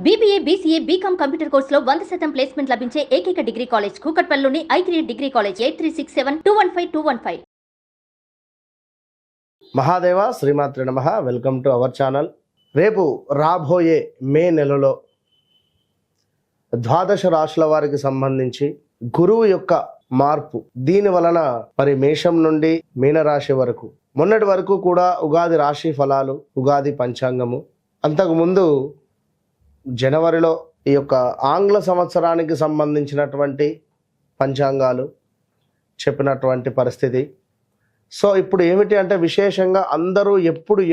BBA, BCA, BCom computer కోర్సులో 100% placement లభించే ఏకైక డిగ్రీ కాలేజ్ కూకట్పల్లిలోని i3 degree college 8367215215. Mahadeva Shrimatri నమః. Welcome to our channel. రేపు రాబోయే మే నెలలో ద్వాదశ రాశుల వారికి సంబంధించి గురువు యొక్క మార్పు, దీని వలన మరి మేషం నుండి మీనరాశి వరకు, మొన్నటి వరకు కూడా ఉగాది రాశి ఫలాలు, ఉగాది పంచాంగము, అంతకుముందు జనవరిలో ఈ యొక్క ఆంగ్ల సంవత్సరానికి సంబంధించినటువంటి పంచాంగాలు చెప్పినటువంటి పరిస్థితి. సో ఇప్పుడు ఏమిటి అంటే విశేషంగా అందరూ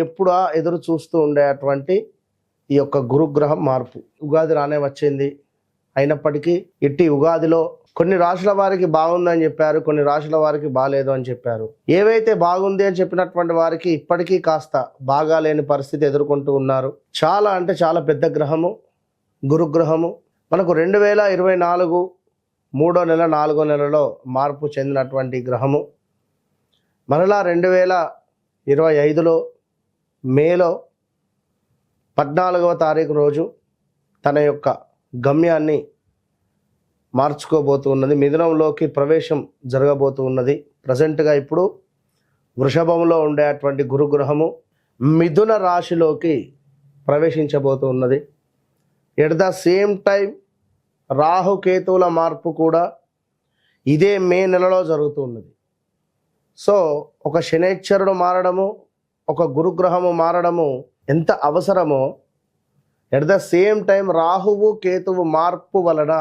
ఎప్పుడా ఎదురు చూస్తూ ఉండేటువంటి ఈ యొక్క గురుగ్రహం మార్పు. ఉగాది రానే వచ్చింది, అయినప్పటికీ ఇట్టి ఉగాదిలో కొన్ని రాశుల వారికి బాగుందని చెప్పారు, కొన్ని రాశుల వారికి బాగాలేదు అని చెప్పారు. ఏవైతే బాగుంది అని చెప్పినటువంటి వారికి ఇప్పటికీ కాస్త బాగాలేని పరిస్థితి ఎదుర్కొంటూ ఉన్నారు. చాలా అంటే చాలా పెద్ద గ్రహము గురుగ్రహము. మనకు 2024 3వ నెల 4వ నెలలో మార్పు చెందినటువంటి గ్రహము. మరలా 2025లో మేలో 14వ తారీఖు రోజు తన యొక్క గమ్యాన్ని మార్చుకోబోతున్నది, మిథునంలోకి ప్రవేశం జరగబోతూ ఉన్నది. ప్రజెంట్గా ఇప్పుడు వృషభంలో ఉండేటువంటి గురుగ్రహము మిథున రాశిలోకి ప్రవేశించబోతూ ఉన్నది. ఎట్ ద సేమ్ టైం రాహుకేతువుల మార్పు కూడా ఇదే మే నెలలో జరుగుతూ ఉన్నది. సో ఒక శనైశ్చరుడు మారడము, ఒక గురుగ్రహము మారడము ఎంత అవసరమో, ఎట్ ద సేమ్ టైం రాహువు కేతువు మార్పు వలన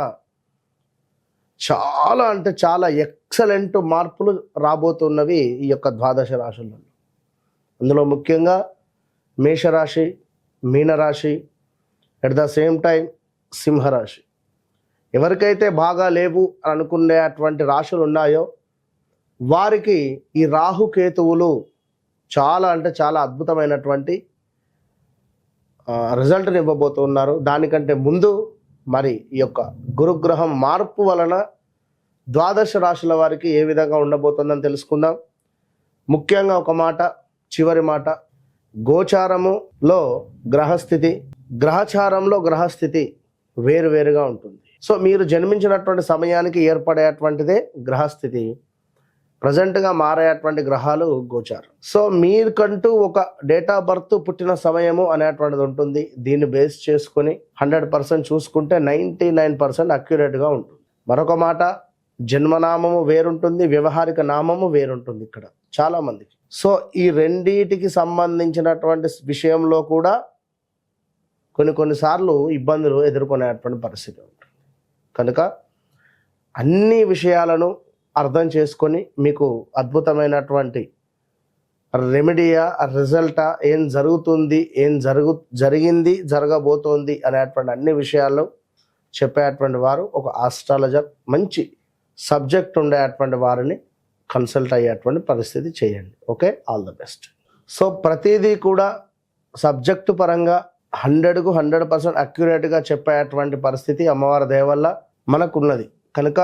చాలా అంటే చాలా ఎక్సలెంట్ మార్పులు రాబోతున్నవి ఈ యొక్క ద్వాదశ రాశులలో. అందులో ముఖ్యంగా మేషరాశి, మీనరాశి, ఎట్ ద సేమ్ టైం సింహరాశి. ఎవరికైతే బాగా లేవు అని అనుకునేటువంటి రాశులు ఉన్నాయో వారికి ఈ రాహుకేతువులు చాలా అంటే చాలా అద్భుతమైనటువంటి రిజల్ట్ని ఇవ్వబోతున్నారు. దానికంటే ముందు మరి ఈ యొక్క గురుగ్రహం మార్పు వలన ద్వాదశ రాశుల వారికి ఏ విధంగా ఉండబోతుందని తెలుసుకుందాం. ముఖ్యంగా ఒక మాట, చివరి మాట, గోచారములో గ్రహస్థితి, గ్రహచారంలో గ్రహస్థితి వేరువేరుగా ఉంటుంది. సో మీరు జన్మించినటువంటి సమయానికి ఏర్పడేటువంటిదే గ్రహస్థితి. ప్రజెంట్గా మారేటువంటి గ్రహాలు గోచారం. సో మీకంటూ ఒక డేట్ ఆఫ్ బర్త్, పుట్టిన సమయము అనేటువంటిది ఉంటుంది. దీన్ని బేస్ చేసుకొని 100% చూసుకుంటే 99% అక్యురేట్గా ఉంటుంది. మరొక మాట, జన్మనామము వేరుంటుంది, వ్యవహారిక నామము వేరుంటుంది ఇక్కడ చాలామందికి. సో ఈ రెండిటికి సంబంధించినటువంటి విషయంలో కూడా కొన్నిసార్లు ఇబ్బందులు ఎదుర్కొనేటువంటి పరిస్థితి ఉంటుంది. కనుక అన్ని విషయాలను అర్థం చేసుకొని మీకు అద్భుతమైనటువంటి రెమెడీయా, రిజల్టా, ఏం జరుగుతుంది, ఏం జరిగింది, జరగబోతోంది అనేటువంటి అన్ని విషయాలు చెప్పేటువంటి వారు ఒక ఆస్ట్రాలజర్, మంచి సబ్జెక్ట్ ఉండేటువంటి వారిని కన్సల్ట్ అయ్యేటువంటి పరిస్థితి చేయండి. Okay, all the best. So ప్రతిదీ కూడా సబ్జెక్టు పరంగా 100కు 100% అక్యురేట్గా చెప్పేటువంటి పరిస్థితి అమ్మవారి దయ వల్ల మనకున్నది. కనుక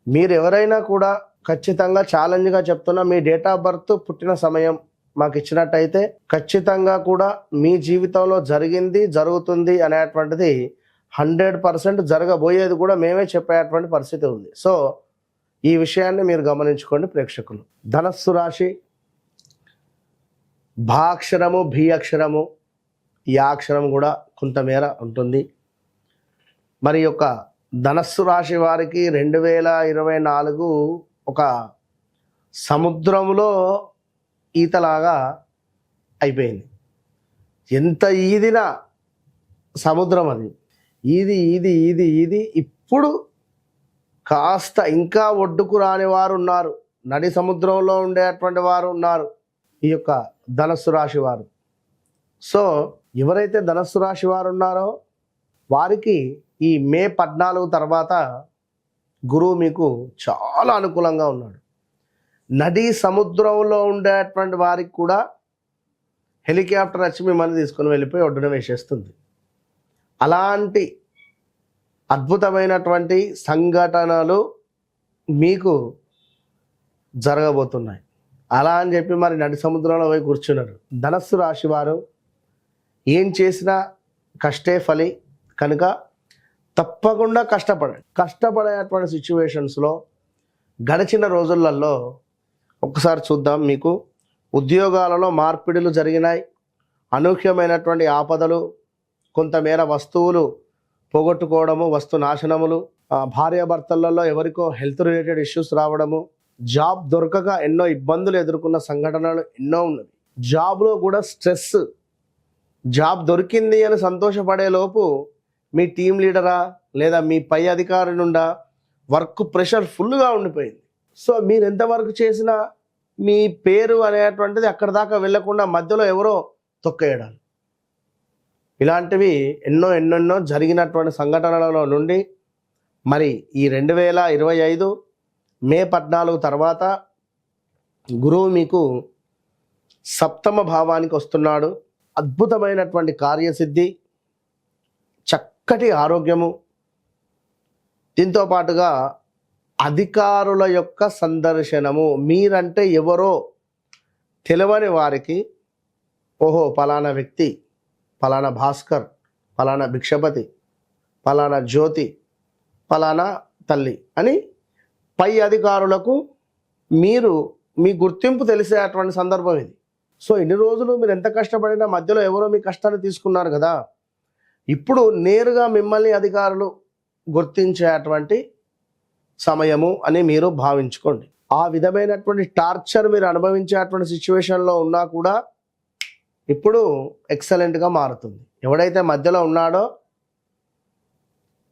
మీరు ఎవరైనా కూడా ఖచ్చితంగా ఛాలెంజ్గా చెప్తున్నా, మీ డేట్ ఆఫ్ బర్త్, పుట్టిన సమయం మాకు ఇచ్చినట్టయితే ఖచ్చితంగా కూడా మీ జీవితంలో జరిగింది, జరుగుతుంది అనేటువంటిది 100% జరగబోయేది కూడా మేమే చెప్పేటువంటి పరిస్థితి ఉంది. సో ఈ విషయాన్ని మీరు గమనించుకోండి ప్రేక్షకులు. ధనస్సు రాశి, భా అక్షరము, భీ అక్షరము, ఈ అక్షరం కూడా కొంతమేర ఉంటుంది. మరి యొక్క ధనస్సు రాశి వారికి 2024 ఒక సముద్రంలో ఈతలాగా అయిపోయింది. ఎంత ఈదినా సముద్రం అది, ఈది ఇప్పుడు కాస్త ఇంకా ఒడ్డుకు రాని వారు ఉన్నారు, నడి సముద్రంలో ఉండేటువంటి వారు ఉన్నారు ఈ యొక్క ధనస్సు రాశి వారు. సో ఎవరైతే ధనస్సు రాశి వారు ఉన్నారో వారికి ఈ మే 14 తర్వాత గురువు మీకు చాలా అనుకూలంగా ఉన్నాడు. నదీ సముద్రంలో ఉండేటువంటి వారికి కూడా హెలికాప్టర్ వచ్చి మిమ్మల్ని తీసుకొని వెళ్ళిపోయి ఒడ్డున వేసేస్తుంది. అలాంటి అద్భుతమైనటువంటి సంఘటనలు మీకు జరగబోతున్నాయి. అలా అని చెప్పి మరి నడి సముద్రంలో పోయి కూర్చున్నారు. ధనస్సు రాశి వారు ఏం చేసినా కష్టే ఫలి, కనుక తప్పకుండా కష్టపడేటువంటి సిచ్యువేషన్స్లో గడిచిన రోజులలో ఒక్కసారి చూద్దాం. మీకు ఉద్యోగాలలో మార్పిడులు జరిగినాయి, అనూహ్యమైనటువంటి ఆపదలు, కొంతమేర వస్తువులు పోగొట్టుకోవడము, వస్తు నాశనములు, భార్యాభర్తలలో ఎవరికో హెల్త్ రిలేటెడ్ ఇష్యూస్ రావడము, జాబ్ దొరకక ఎన్నో ఇబ్బందులు ఎదుర్కొన్న సంఘటనలు ఎన్నో ఉన్నవి. జాబ్లో కూడా స్ట్రెస్, జాబ్ దొరికింది అని సంతోషపడే లోపు మీ టీం లీడరా లేదా మీ పై అధికారి నుండా వర్క్ ప్రెషర్ ఫుల్గా ఉండిపోయింది. సో మీరు ఎంతవరకు చేసినా మీ పేరు అనేటువంటిది అక్కడ దాకా వెళ్లకుండా మధ్యలో ఎవరో తొక్కేయడాలు, ఇలాంటివి ఎన్నెన్నో జరిగినటువంటి సంఘటనలలో నుండి మరి ఈ 2025 మే 14 తర్వాత గురువు మీకు సప్తమ భావానికి వస్తున్నాడు. అద్భుతమైనటువంటి కార్యసిద్ధి, చక్కటి ఆరోగ్యము, దీంతో పాటుగా అధికారుల యొక్క సందర్శనము. మీరంటే ఎవరో తెలియని వారికి ఓహో పలానా వ్యక్తి, పలానా భాస్కర్, పలానా భిక్షపతి, పలానా జ్యోతి, పలానా తల్లి అని పై అధికారులకు మీ గుర్తింపు తెలిసేటువంటి సందర్భం ఇది. సో ఇన్ని రోజులు మీరు ఎంత కష్టపడినా మధ్యలో ఎవరో మీ కష్టాన్ని తీసుకున్నారు కదా, ఇప్పుడు నేరుగా మిమ్మల్ని అధికారులు గుర్తించేటువంటి సమయము అని మీరు భావించుకోండి. ఆ విధమైనటువంటి టార్చర్ మీరు అనుభవించేటువంటి సిచ్యువేషన్లో ఉన్నా కూడా ఇప్పుడు ఎక్సలెంట్గా మారుతుంది. ఎవడైతే మధ్యలో ఉన్నాడో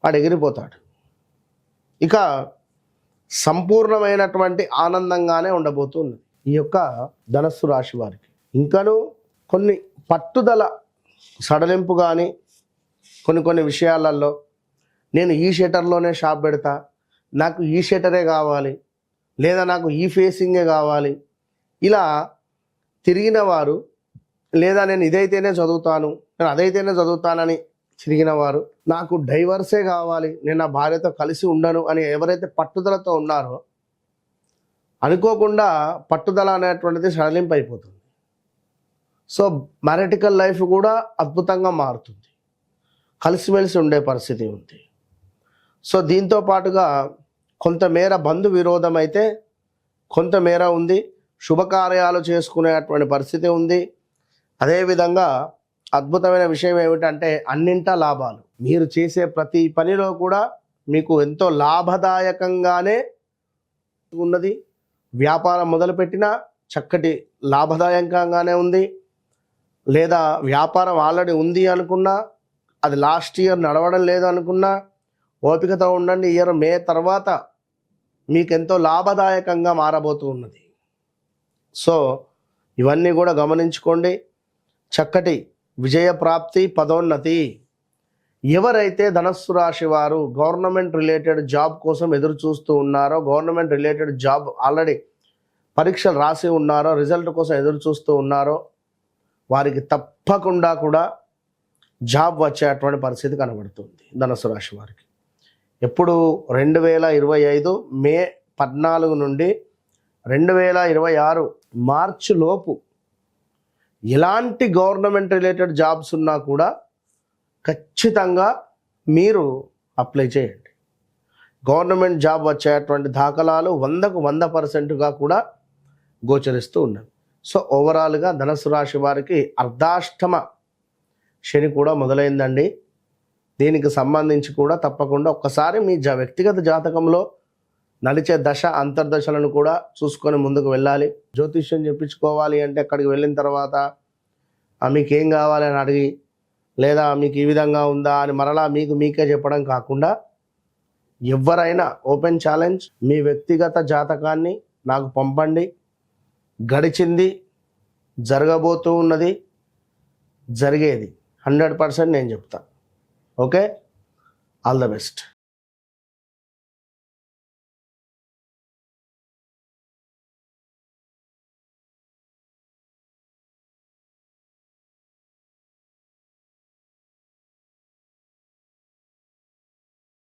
వాడు ఎగిరిపోతాడు. ఇక సంపూర్ణమైనటువంటి ఆనందంగానే ఉండబోతుంది ఈ యొక్క ధనస్సు రాశి వారికి. ఇంకను కొన్ని పట్టుదల సడలింపు కానీ కొన్ని విషయాలలో నేను ఈ షటర్లోనే షాప్ పెడతా, నాకు ఈ షటరే కావాలి, లేదా నాకు ఈ ఫేసింగే కావాలి, ఇలా తిరిగిన వారు, లేదా నేను ఇదైతేనే చదువుతాను, నేను అదైతేనే చదువుతానని తిరిగిన వారు, నాకు డైవర్సే కావాలి, నేను నా భార్యతో కలిసి ఉండను అని ఎవరైతే పట్టుదలతో ఉన్నారో అనుకోకుండా పట్టుదల అనేటువంటిది సడలింపు అయిపోతుంది. సో మ్యారిటికల్ లైఫ్ కూడా అద్భుతంగా మారుతుంది, కలిసిమెలిసి ఉండే పరిస్థితి ఉంది. సో దీంతో పాటుగా కొంతమేర బంధు విరోధం అయితే కొంతమేర ఉంది, శుభకార్యాలు చేసుకునేటువంటి పరిస్థితి ఉంది. అదేవిధంగా అద్భుతమైన విషయం ఏమిటంటే అన్నింటా లాభాలు. మీరు చేసే ప్రతి పనిలో కూడా మీకు ఎంతో లాభదాయకంగానే ఉన్నది. వ్యాపారం మొదలుపెట్టినా చక్కటి లాభదాయకంగానే ఉంది, లేదా వ్యాపారం ఆల్రెడీ ఉంది అనుకున్నా, అది లాస్ట్ ఇయర్ నడవడం లేదు అనుకున్నా ఓపికతో ఉండండి. ఇయర్ మే తర్వాత మీకు ఎంతో లాభదాయకంగా మారబోతూ ఉన్నది. సో ఇవన్నీ కూడా గమనించుకోండి. చక్కటి విజయప్రాప్తి, పదోన్నతి. ఎవరైతే ధనస్సు రాశి వారు గవర్నమెంట్ రిలేటెడ్ జాబ్ కోసం ఎదురు చూస్తూ ఉన్నారో, గవర్నమెంట్ రిలేటెడ్ జాబ్ ఆల్రెడీ పరీక్షలు రాసి ఉన్నారో, రిజల్ట్ కోసం ఎదురు చూస్తూ ఉన్నారో వారికి తప్పకుండా కూడా జాబ్ వచ్చేటువంటి పరిస్థితి కనబడుతుంది ధనస్సు రాశి వారికి. ఎప్పుడు 2025 మే 14 నుండి 2026 మార్చి లోపు ఎలాంటి గవర్నమెంట్ రిలేటెడ్ జాబ్స్ ఉన్నా కూడా ఖచ్చితంగా మీరు అప్లై చేయండి. గవర్నమెంట్ జాబ్ వచ్చేటువంటి దాఖలాలు 100% కూడా గోచరిస్తూ ఉన్నాయి. సో ఓవరాల్గా ధనుసు రాశి వారికి అర్ధాష్టమ శని కూడా మొదలైందండి. దీనికి సంబంధించి కూడా తప్పకుండా ఒక్కసారి మీ వ్యక్తిగత జాతకంలో నడిచే దశ అంతర్దశలను కూడా చూసుకొని ముందుకు వెళ్ళాలి. జ్యోతిష్యం చెప్పించుకోవాలి అంటే అక్కడికి వెళ్ళిన తర్వాత మీకేం కావాలి అని అడిగి, లేదా మీకు ఈ విధంగా ఉందా అని మరలా మీకే చెప్పడం కాకుండా, ఎవరైనా ఓపెన్ ఛాలెంజ్, మీ వ్యక్తిగత జాతకాన్ని నాకు పంపండి. గడిచింది, జరగబోతూ ఉన్నది, జరిగేది 100% నేను చెప్తాను. Okay, all the best.